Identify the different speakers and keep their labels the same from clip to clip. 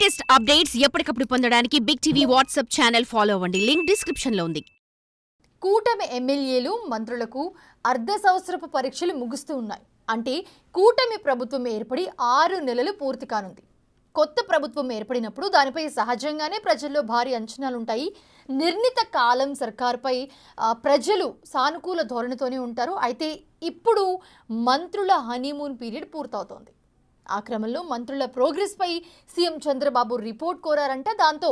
Speaker 1: Latest updates ఎప్పటికప్పుడు పొందడానికి big TV WhatsApp channel follow అవ్వండి. లింక్ డిస్క్రిప్షన్ లో ఉంది.
Speaker 2: కూటమి ఎమ్మెల్యేలు మంత్రులకు అర్ధ సంవత్సరపు పరీక్షలు ముగుస్తూ ఉన్నాయి. అంటే కూటమి ప్రభుత్వం ఏర్పడి 6 నెలలు పూర్తి కానుంది. కొత్త ప్రభుత్వం ఏర్పడినప్పుడు దానిపై సహజంగానే ప్రజల్లో భారీ అంచనాలుంటాయి. నిర్ణీత కాలం సర్కార్పై ప్రజలు సానుకూల ధోరణితోనే ఉంటారు. అయితే ఇప్పుడు మంత్రుల హనీమూన్ పీరియడ్ పూర్తవుతోంది. ఆ క్రమంలో మంత్రుల ప్రోగ్రెస్పై సీఎం చంద్రబాబు రిపోర్ట్ కోరారంట. దాంతో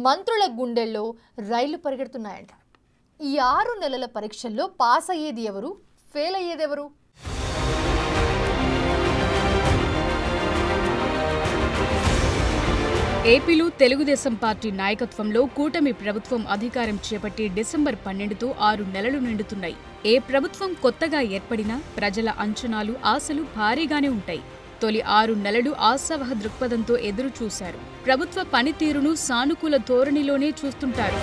Speaker 2: మంత్రుల గుండెల్లో రైళ్లు పరిగెడుతున్నాయంట. ఈ 6 నెలల పరీక్షల్లో పాస్ అయ్యేది ఎవరు, ఫెయిల్ అయ్యేది ఎవరు?
Speaker 3: ఏపీలో తెలుగుదేశం పార్టీ నాయకత్వంలో కూటమి ప్రభుత్వం అధికారం చేపట్టి డిసెంబర్ 12తో 6 నెలలు నిండుతున్నాయి. ఏ ప్రభుత్వం కొత్తగా ఏర్పడినా ప్రజల అంచనాలు, ఆశలు భారీగానే ఉంటాయి. తొలి 6 నెలలు ఆశావహ దృక్పథంతో ఎదురు చూశారు. ప్రభుత్వ పనితీరును సానుకూల ధోరణిలోనే చూస్తుంటారు.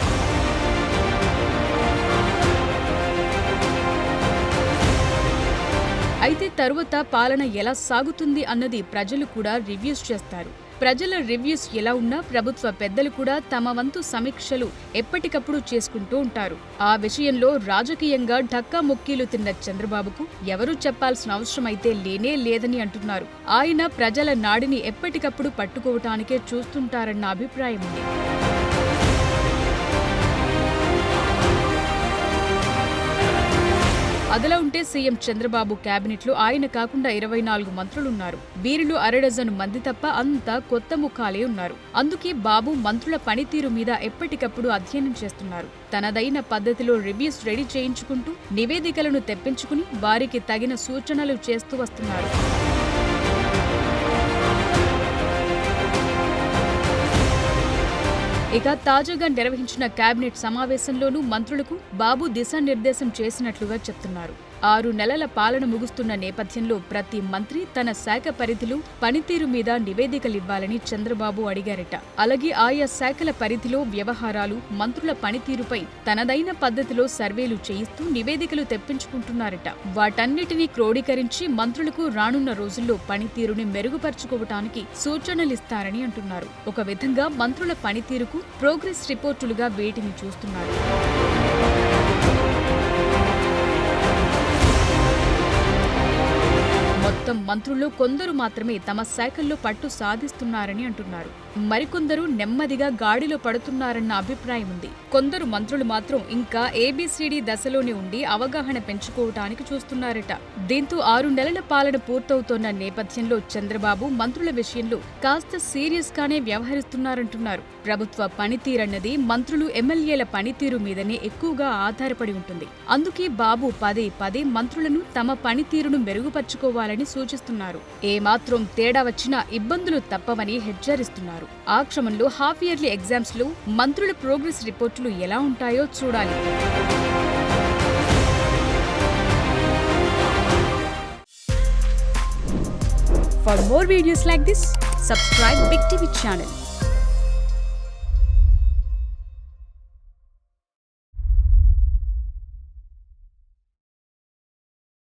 Speaker 3: అయితే తరువాత పాలన ఎలా సాగుతుంది అన్నది ప్రజలు కూడా రివ్యూస్ చేస్తారు. ప్రజల రివ్యూస్ ఎలా ఉన్నా ప్రభుత్వ పెద్దలు కూడా తమ వంతు సమీక్షలు ఎప్పటికప్పుడు చేసుకుంటూ ఉంటారు. ఆ విషయంలో రాజకీయంగా ఢక్కా ముక్కీలు తిన్న చంద్రబాబుకు ఎవరూ చెప్పాల్సిన అవసరం అయితే లేనే లేదని అంటున్నారు. ఆయన ప్రజల నాడిని ఎప్పటికప్పుడు పట్టుకోవటానికే చూస్తుంటారన్న అభిప్రాయం ఉంది. అదిలా ఉంటే సీఎం చంద్రబాబు కేబినెట్లో ఆయన కాకుండా 24 మంత్రులున్నారు. వీరిలో 1/2 డజను మంది తప్ప అంతా కొత్త ముఖాలే ఉన్నారు. అందుకే బాబు మంత్రుల పనితీరు మీద ఎప్పటికప్పుడు అధ్యయనం చేస్తున్నారు. తనదైన పద్ధతిలో రివ్యూస్ రెడీ చేయించుకుంటూ నివేదికలను తెప్పించుకుని వారికి తగిన సూచనలు చేస్తూ వస్తున్నారు. ఇక తాజాగా నిర్వహించిన కేబినెట్ సమావేశంలోనూ మంత్రులకు బాబు దిశానిర్దేశం చేసినట్లుగా చెప్తున్నారు. 6 నెలల పాలన ముగుస్తున్న నేపథ్యంలో ప్రతి మంత్రి తన శాఖ పరిధిలో పనితీరు మీద నివేదికలివ్వాలని చంద్రబాబు అడిగారట. అలాగే ఆయా శాఖల పరిధిలో వ్యవహారాలు, మంత్రుల పనితీరుపై తనదైన పద్ధతిలో సర్వేలు చేయిస్తూ నివేదికలు తెప్పించుకుంటున్నారట. వాటన్నిటినీ క్రోడీకరించి మంత్రులకు రానున్న రోజుల్లో పనితీరుని మెరుగుపరుచుకోవటానికి సూచనలిస్తారని అంటున్నారు. ఒక విధంగా మంత్రుల పనితీరుకు ప్రోగ్రెస్ రిపోర్టులుగా వేటిని చూస్తున్నారు. మొత్తం మంత్రుల్లో కొందరు మాత్రమే తమ శాఖల్లో పట్టు సాధిస్తున్నారని అంటున్నారు. మరికొందరు నెమ్మదిగా గాడిలో పడుతున్నారన్న అభిప్రాయం ఉంది. కొందరు మంత్రులు మాత్రం ఇంకా ఏబీసీడీ దశలోనే ఉండి అవగాహన పెంచుకోవటానికి చూస్తున్నారట. దీంతో 6 నెలల పాలన పూర్తవుతోన్న నేపథ్యంలో చంద్రబాబు మంత్రుల విషయంలో కాస్త సీరియస్ గానే వ్యవహరిస్తున్నారంటున్నారు. ప్రభుత్వ పనితీరన్నది మంత్రులు, ఎమ్మెల్యేల పనితీరు మీదనే ఎక్కువగా ఆధారపడి ఉంటుంది. అందుకే బాబు పదే పదే మంత్రులను తమ పనితీరును మెరుగుపరుచుకోవాలని సూచిస్తున్నారు. ఏమాత్రం తేడా వచ్చినా ఇబ్బందులు తప్పవని హెచ్చరిస్తున్నారు. ఆ క్రమంలో హాఫ్ ఇయర్లీ ఎగ్జామ్స్ లో మంత్రుల ప్రోగ్రెస్ రిపోర్టులు ఎలా ఉంటాయో చూడాలి. For more videos like this, subscribe Big TV channel.